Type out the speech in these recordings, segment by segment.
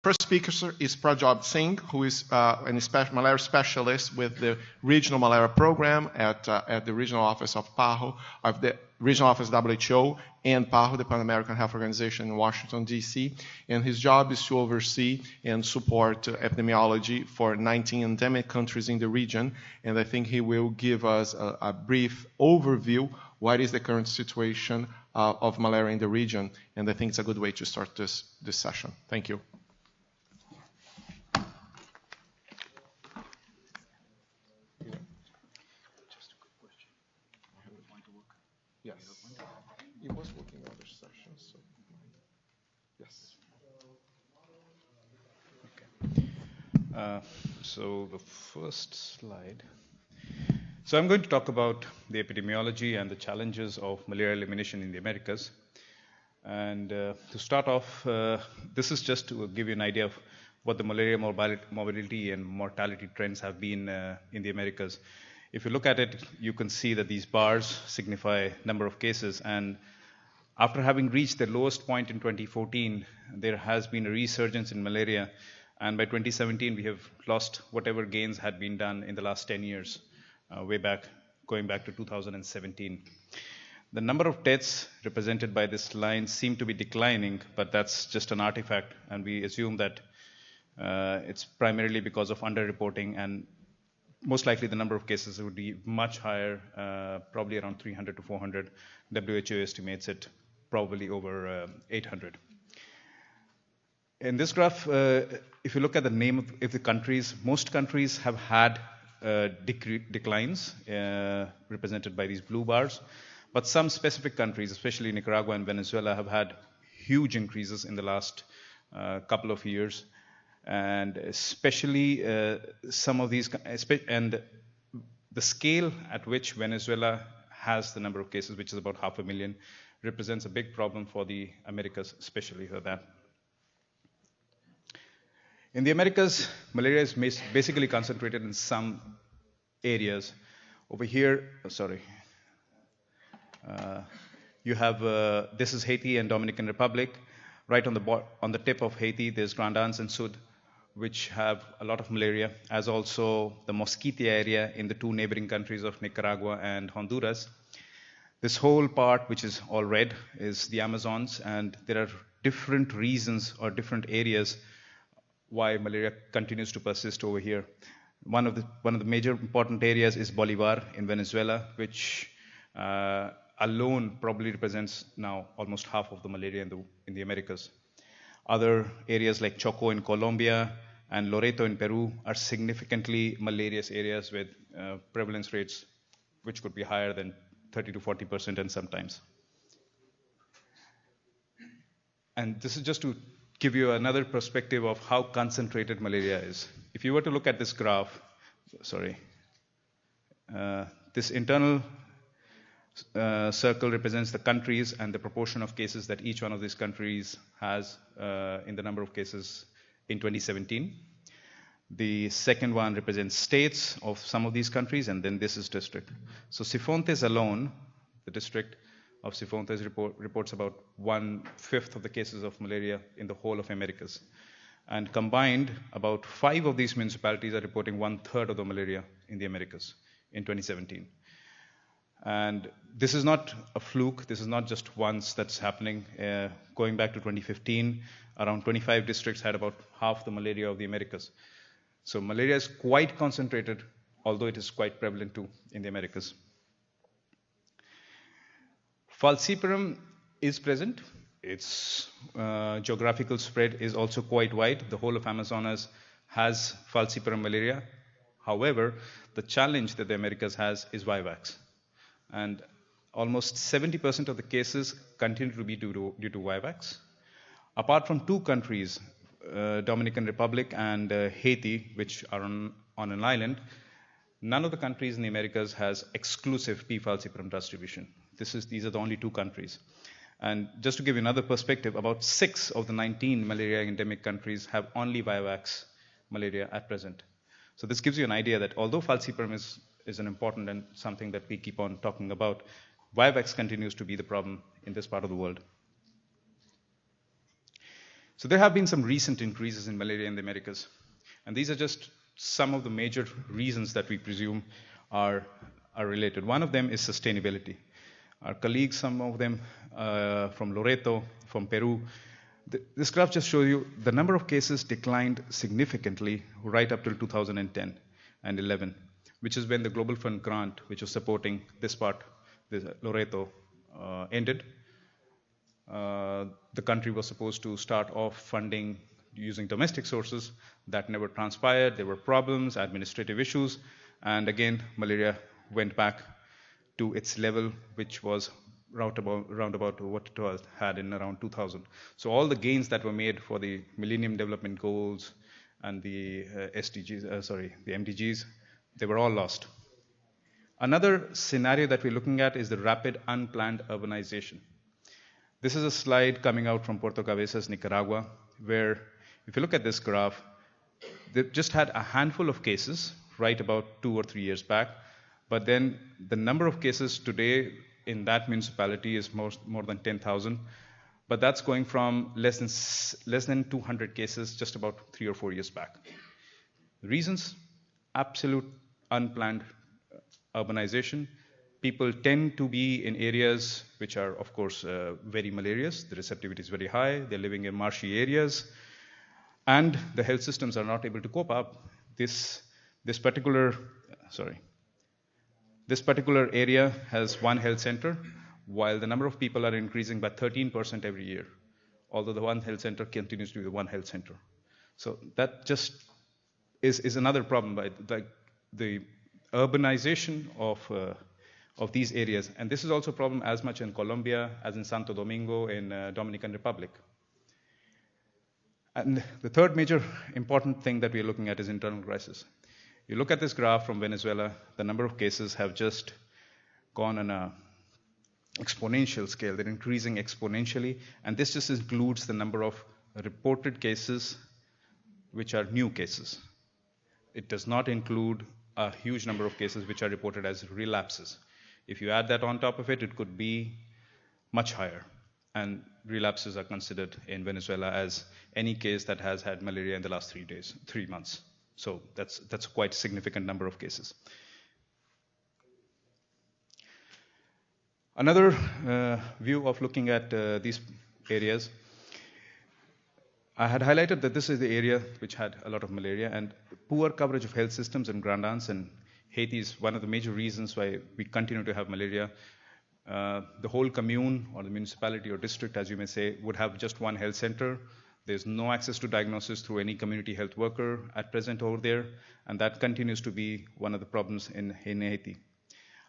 First speaker is Prajot Singh, who is malaria specialist with the regional malaria program at the regional office of PAHO, of the regional office WHO and PAHO, the Pan American Health Organization in Washington, D.C. And his job is to oversee and support epidemiology for 19 endemic countries in the region. And I think he will give us a brief overview what is the current situation of malaria in the region. And I think it's a good way to start this session. Thank you. Yes, it was working in other sessions. So. Yes. Okay. So the first slide. So I'm going to talk about the epidemiology and the challenges of malaria elimination in the Americas. And to start off, this is just to give you an idea of what the malaria morbidity and mortality trends have been in the Americas. If you look at it, you can see that these bars signify number of cases. And after having reached the lowest point in 2014, there has been a resurgence in malaria. And by 2017, we have lost whatever gains had been done in the last 10 years, going back to 2017. The number of deaths represented by this line seem to be declining, but that's just an artifact. And we assume that it's primarily because of underreporting, and most likely the number of cases would be much higher, probably around 300 to 400. WHO estimates it probably over 800. In this graph, if you look at the name of the countries, most countries have had declines represented by these blue bars. But some specific countries, especially Nicaragua and Venezuela, have had huge increases in the last couple of years. And especially some of these, and the scale at which Venezuela has the number of cases, which is about 500,000, represents a big problem for the Americas, especially for that. In the Americas, malaria is basically concentrated in some areas. Over here, you have, this is Haiti and Dominican Republic. Right on the tip of Haiti, there's Grand Anse and Sud, which have a lot of malaria, as also the Mosquitia area in the two neighboring countries of Nicaragua and Honduras. This whole part, which is all red, is the Amazons, and there are different reasons or different areas why malaria continues to persist over here. One of the major important areas is Bolivar in Venezuela, which alone probably represents now almost half of the malaria in the Americas. Other areas like Choco in Colombia and Loreto in Peru are significantly malarious areas with prevalence rates which could be higher than 30 to 40% and sometimes. And this is just to give you another perspective of how concentrated malaria is. If you were to look at this graph, this internal circle represents the countries and the proportion of cases that each one of these countries has in the number of cases in 2017. The second one represents states of some of these countries, and then this is district. So Sifontes alone, the district of Sifontes reports about 1/5 of the cases of malaria in the whole of Americas. And combined, about 5 of these municipalities are reporting 1/3 of the malaria in the Americas in 2017. And this is not a fluke. This is not just once that's happening. Going back to 2015, around 25 districts had about half the malaria of the Americas. So malaria is quite concentrated, although it is quite prevalent too in the Americas. Falciparum is present. Its geographical spread is also quite wide. The whole of Amazonas has falciparum malaria. However, the challenge that the Americas has is vivax. And almost 70% of the cases continue to be due to vivax. Apart from 2 countries, Dominican Republic and Haiti, which are on an island, none of the countries in the Americas has exclusive P. falciparum distribution. These are the only 2 countries. And just to give you another perspective, about 6 of the 19 malaria endemic countries have only vivax malaria at present. So this gives you an idea that although falciparum is an important and something that we keep on talking about, vivax continues to be the problem in this part of the world. So there have been some recent increases in malaria in the Americas. And these are just some of the major reasons that we presume are related. One of them is sustainability. Our colleagues, some of them from Loreto, from Peru, this graph just shows you the number of cases declined significantly right up till 2010 and 11, which is when the Global Fund grant, which was supporting this part, this Loreto, ended. The country was supposed to start off funding using domestic sources. That never transpired. There were problems, administrative issues, and again, malaria went back to its level, which was round about what it had in around 2000. So all the gains that were made for the Millennium Development Goals and the the MDGs, they were all lost. Another scenario that we're looking at is the rapid unplanned urbanization. This is a slide coming out from Puerto Cabezas, Nicaragua, where if you look at this graph, they've just had a handful of cases right about 2 or 3 years back, but then the number of cases today in that municipality is more than 10,000, but that's going from less than 200 cases just about 3 or 4 years back. The reasons? Absolute unplanned urbanization. People tend to be in areas which are, of course, very malarious. The receptivity is very high. They're living in marshy areas, and the health systems are not able to cope up. This particular area has one health center, while the number of people are increasing by 13% every year, although the one health center continues to be the one health center. So that just is another problem, like the urbanization of these areas. And this is also a problem as much in Colombia as in Santo Domingo in Dominican Republic. And the third major important thing that we're looking at is internal crisis. You look at this graph from Venezuela, the number of cases have just gone on a exponential scale. They're increasing exponentially, and this just includes the number of reported cases which are new cases. It does not include a huge number of cases which are reported as relapses. If you add that on top of it, it could be much higher. And relapses are considered in Venezuela as any case that has had malaria in the last 3 months. So that's a quite significant number of cases. Another view of looking at these areas, I had highlighted that this is the area which had a lot of malaria, and poor coverage of health systems in Grand Anse and Haiti is one of the major reasons why we continue to have malaria. The whole commune or the municipality or district, as you may say, would have just one health center. There's no access to diagnosis through any community health worker at present over there, and that continues to be one of the problems in Haiti.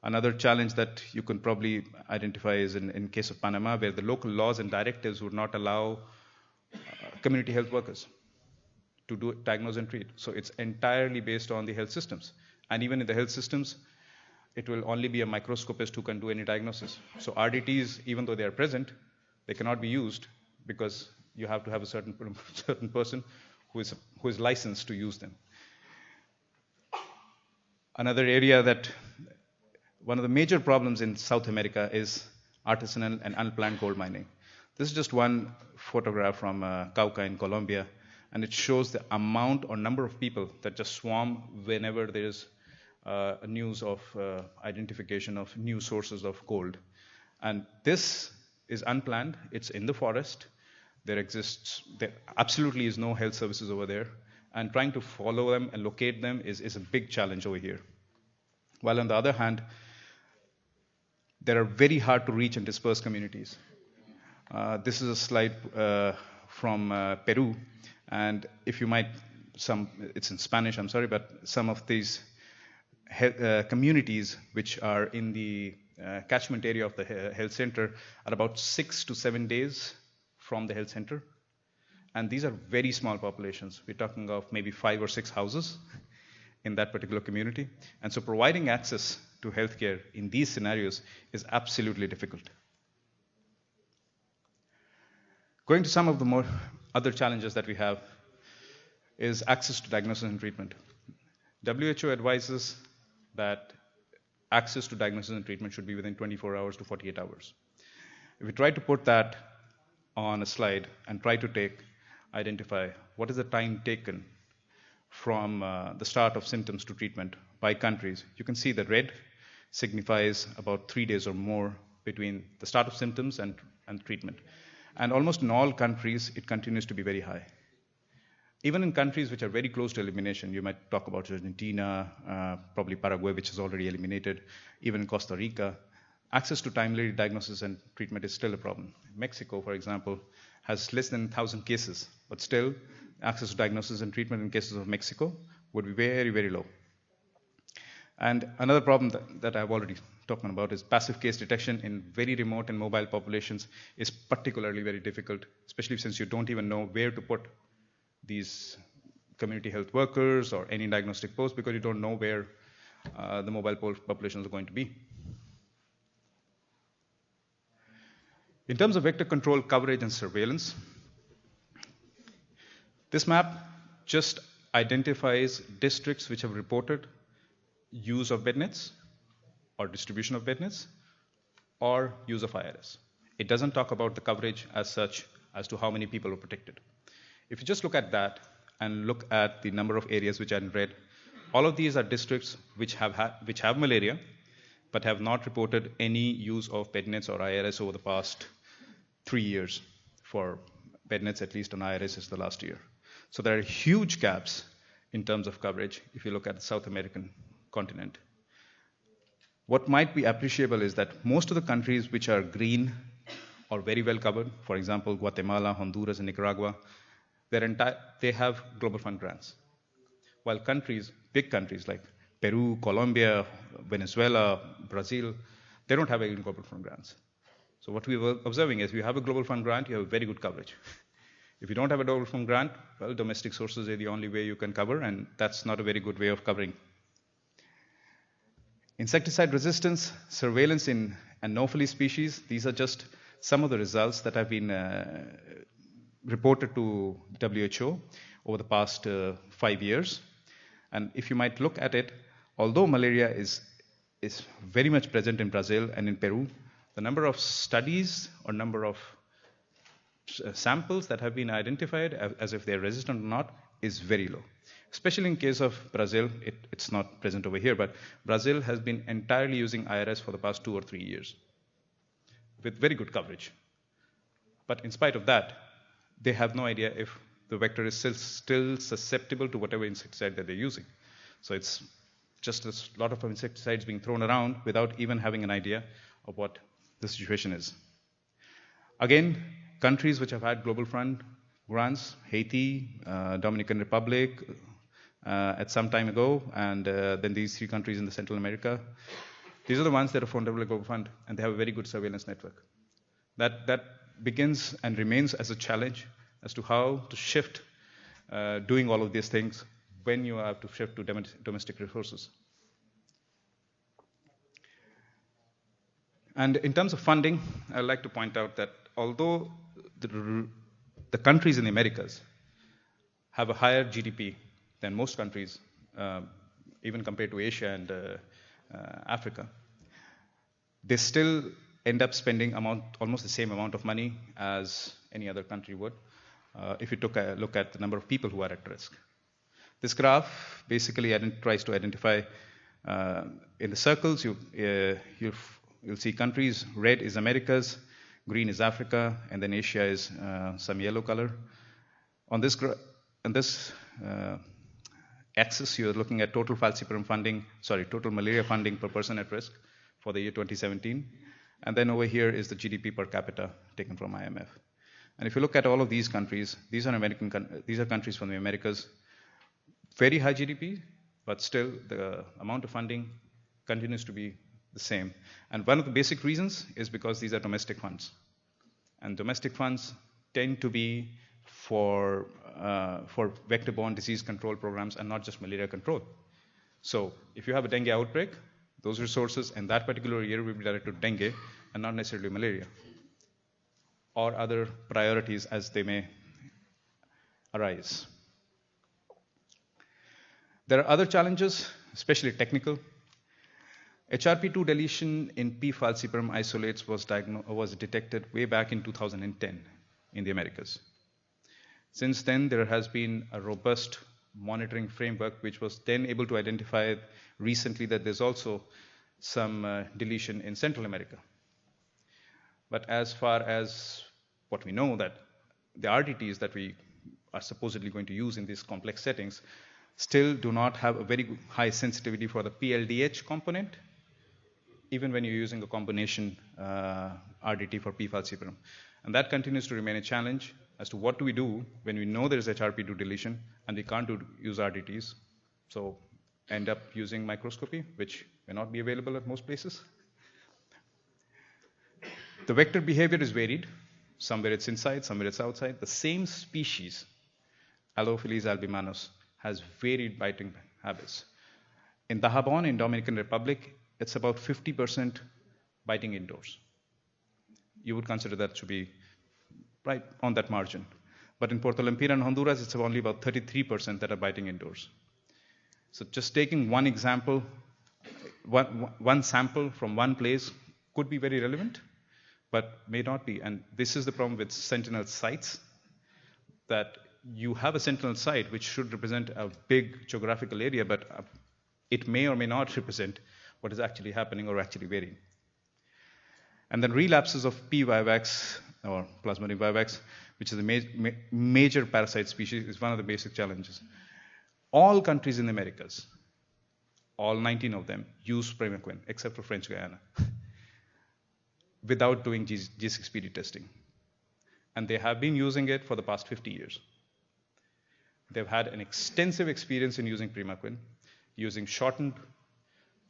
Another challenge that you can probably identify is in case of Panama, where the local laws and directives would not allow community health workers to diagnose and treat. So it's entirely based on the health systems. And even in the health systems, it will only be a microscopist who can do any diagnosis. So RDTs, even though they are present, they cannot be used because you have to have a certain person who is licensed to use them. Another area that one of the major problems in South America is artisanal and unplanned gold mining. This is just one photograph from Cauca in Colombia, and it shows the amount or number of people that just swarm whenever there is news of identification of new sources of gold. And this is unplanned. It's in the forest. There absolutely is no health services over there. And trying to follow them and locate them is a big challenge over here. While on the other hand, there are very hard to reach and disperse communities. This is a slide from Peru. And if you might, it's in Spanish, I'm sorry, but some of these communities which are in the catchment area of the health center are about 6 to 7 days from the health center. And these are very small populations. We're talking of maybe 5 or 6 houses in that particular community. And so providing access to healthcare in these scenarios is absolutely difficult. Going to some of the more other challenges that we have is access to diagnosis and treatment. WHO advises that access to diagnosis and treatment should be within 24 hours to 48 hours. If we try to put that on a slide and try to take identify what is the time taken from the start of symptoms to treatment by countries, you can see the red signifies about 3 days or more between the start of symptoms and treatment. And almost in all countries, it continues to be very high. Even in countries which are very close to elimination, you might talk about Argentina, probably Paraguay, which is already eliminated, even in Costa Rica, access to timely diagnosis and treatment is still a problem. Mexico, for example, has less than 1,000 cases, but still access to diagnosis and treatment in cases of Mexico would be very, very low. And another problem that I've already talked about is passive case detection in very remote and mobile populations is particularly very difficult, especially since you don't even know where to put these community health workers or any diagnostic post, because you don't know where the mobile populations are going to be. In terms of vector control, coverage, and surveillance, this map just identifies districts which have reported use of bed nets or distribution of bed nets or use of IRS. It doesn't talk about the coverage as such as to how many people are protected. If you just look at that and look at the number of areas which are in red, all of these are districts which have malaria but have not reported any use of bed nets or IRS over the past 3 years. For bed nets, at least on IRS, is the last year. So there are huge gaps in terms of coverage if you look at the South American continent. What might be appreciable is that most of the countries which are green or very well covered, for example, Guatemala, Honduras, and Nicaragua, they have Global Fund grants. While big countries like Peru, Colombia, Venezuela, Brazil, they don't have any Global Fund grants. So what we were observing is if you have a Global Fund grant, you have very good coverage. If you don't have a Global Fund grant, well, domestic sources are the only way you can cover, and that's not a very good way of covering. Insecticide resistance, surveillance in Anopheles species, these are just some of the results that have been reported to WHO over the past 5 years. And if you might look at it, although malaria is very much present in Brazil and in Peru, the number of studies or number of samples that have been identified as if they're resistant or not is very low. Especially in case of Brazil, it's not present over here, but Brazil has been entirely using IRS for the past 2 or 3 years with very good coverage. But in spite of that, they have no idea if the vector is still susceptible to whatever insecticide that they're using. So it's just a lot of insecticides being thrown around without even having an idea of what the situation is. Again, countries which have had Global Fund grants, Haiti, Dominican Republic, at some time ago, and then these 3 countries in the Central America, these are the ones that are funded by the Global Fund, and they have a very good surveillance network. That begins and remains as a challenge as to how to shift doing all of these things when you have to shift to domestic resources. And in terms of funding, I'd like to point out that although the countries in the Americas have a higher GDP than most countries, even compared to Asia and Africa, they still end up spending almost the same amount of money as any other country would if you took a look at the number of people who are at risk. This graph basically tries to identify in the circles, you'll see countries. Red is Americas, green is Africa, and then Asia is some yellow color. On this axis, you're looking at total total malaria funding per person at risk for the year 2017. And then over here is the GDP per capita taken from IMF. And if you look at all of these countries, these are countries from the Americas, very high GDP, but still the amount of funding continues to be the same. And one of the basic reasons is because these are domestic funds. And domestic funds tend to be for vector-borne disease control programs and not just malaria control. So if you have a dengue outbreak, those resources in that particular year will be directed to dengue and not necessarily malaria or other priorities as they may arise. There are other challenges, especially technical. HRP2 deletion in P. falciparum isolates was detected way back in 2010 in the Americas. Since then, there has been a robust monitoring framework, which was then able to identify recently that there's also some deletion in Central America. But as far as what we know, that the RTTs that we are supposedly going to use in these complex settings still do not have a very high sensitivity for the PLDH component, even when you're using a combination RDT for p-falciparum. And that continues to remain a challenge as to what do we do when we know there is HRP2 deletion and we can't use RDTs. So end up using microscopy, which may not be available at most places. The vector behavior is varied. Somewhere it's inside, somewhere it's outside. The same species, Alophiles albimanus, has varied biting habits. In Dajabon, in Dominican Republic, it's about 50% biting indoors. You would consider that to be right on that margin. But in Puerto Lempira and Honduras, it's only about 33% that are biting indoors. So just taking one example, one sample from one place could be very relevant, but may not be. And this is the problem with sentinel sites, that you have a sentinel site which should represent a big geographical area, but it may or may not represent what is actually happening or actually varying. And then relapses of P. vivax or Plasmodium vivax, which is a major parasite species, is one of the basic challenges. All countries in the Americas, all 19 of them, use primaquine, except for French Guiana, without doing G6PD testing. And they have been using it for the past 50 years. They've had an extensive experience in using primaquine, using shortened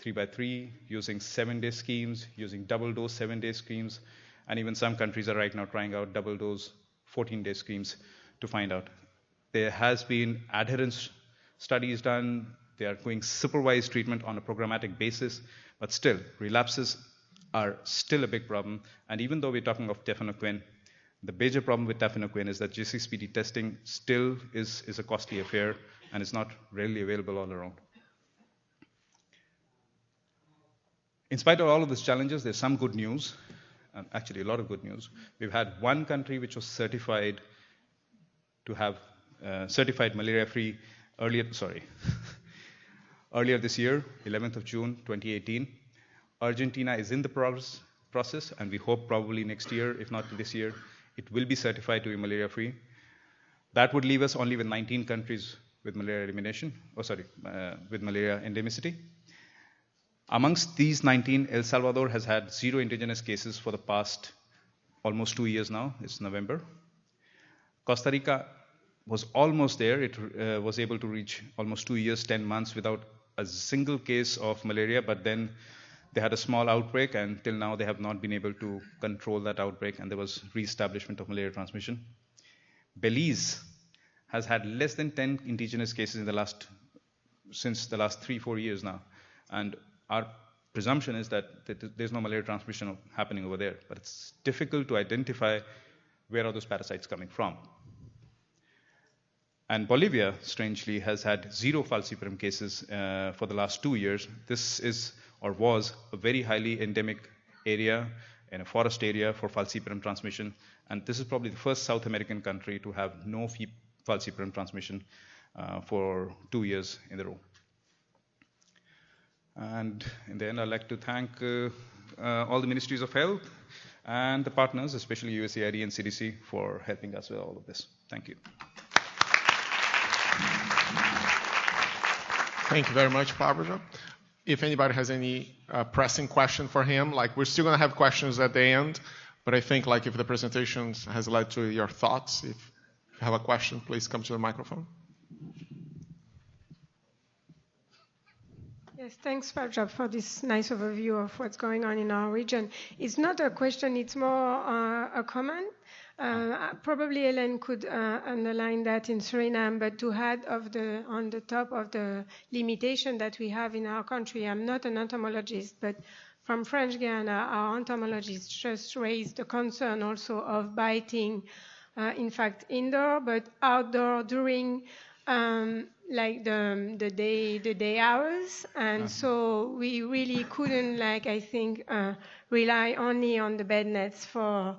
3x3, using 7-day schemes, using double dose 7-day schemes, and even some countries are right now trying out double dose 14-day schemes to find out. There has been adherence studies done. They are doing supervised treatment on a programmatic basis, but still, relapses are still a big problem. And even though we're talking of tefenoquine, the major problem with tefenoquine is that G6PD testing still is a costly affair, and it's not readily available all around. In spite of all of these challenges, there's some good news, and actually a lot of good news. We've had one country which was certified to have certified malaria-free earlier this year, 11th of June, 2018. Argentina is in the process, and we hope probably next year, if not this year, it will be certified to be malaria-free. That would leave us only with 19 countries with malaria elimination, with malaria endemicity. Amongst these 19, El Salvador has had 0 indigenous cases for the past almost 2 years now. It's November. Costa Rica was almost there. It was able to reach almost 2 years, 10 months without a single case of malaria, but then they had a small outbreak, and till now they have not been able to control that outbreak, and there was re-establishment of malaria transmission. Belize has had less than 10 indigenous cases since the last 3-4 years now, and our presumption is that there's no malaria transmission happening over there, but it's difficult to identify where are those parasites coming from. And Bolivia, strangely, has had 0 falciparum cases for the last 2 years. This is or was a very highly endemic area in a forest area for falciparum transmission, and this is probably the first South American country to have no falciparum transmission for 2 years in a row. And in the end, I'd like to thank all the ministries of health and the partners, especially USAID and CDC, for helping us with all of this. Thank you. Thank you very much, Pablo. If anybody has any pressing question for him, we're still going to have questions at the end, but I think if the presentation has led to your thoughts, if you have a question, please come to the microphone. Yes, thanks, Pablo, for this nice overview of what's going on in our region. It's not a question, it's more a comment. Probably Ellen could underline that in Suriname, but to add on the top of the limitation that we have in our country, I'm not an entomologist, but from French Guiana, our entomologists just raised the concern also of biting, in fact, indoor, but outdoor during the day hours, and so we really couldn't, I think, rely only on the bed nets for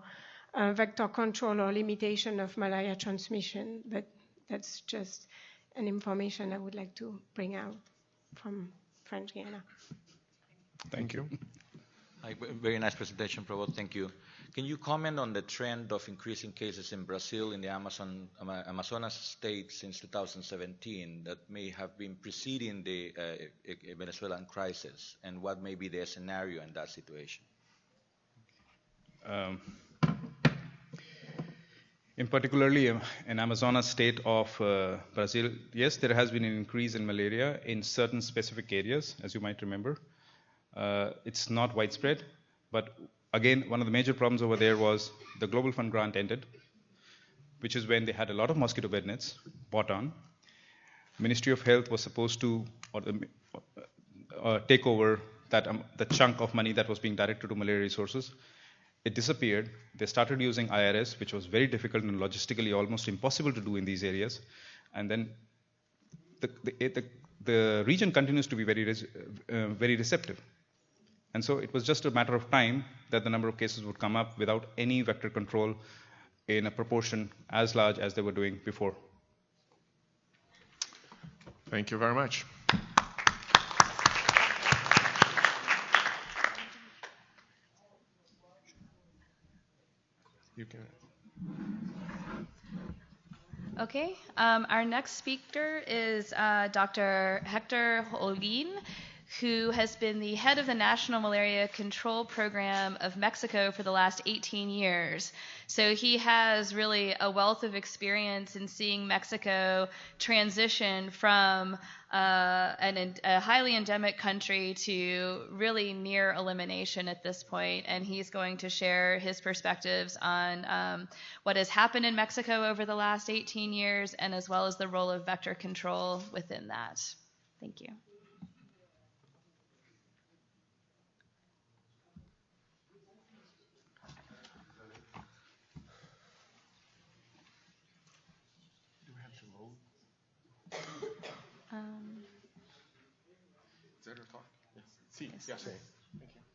vector control or limitation of malaria transmission. But that's just an information I would like to bring out from French Guiana. Thank you. Very nice presentation, Provost. Thank you. Can you comment on the trend of increasing cases in Brazil in the Amazonas state since 2017 that may have been preceding the Venezuelan crisis, and what may be the scenario in that situation? In particularly in Amazonas state of Brazil, yes, there has been an increase in malaria in certain specific areas, as you might remember. It's not widespread, but again, one of the major problems over there was the Global Fund grant ended, which is when they had a lot of mosquito bed nets bought on. Ministry of Health was supposed to take over that chunk of money that was being directed to malaria resources. It disappeared. They started using IRS, which was very difficult and logistically almost impossible to do in these areas. And then the region continues to be very receptive. And so it was just a matter of time that the number of cases would come up without any vector control in a proportion as large as they were doing before. Thank you very much. You can. Okay, our next speaker is Dr. Hector Holguin, who has been the head of the National Malaria Control Program of Mexico for the last 18 years. So he has really a wealth of experience in seeing Mexico transition from a highly endemic country to really near elimination at this point. And he's going to share his perspectives on what has happened in Mexico over the last 18 years, and as well as the role of vector control within that. Thank you. Is that your talk? Yes. Yes. Thank you.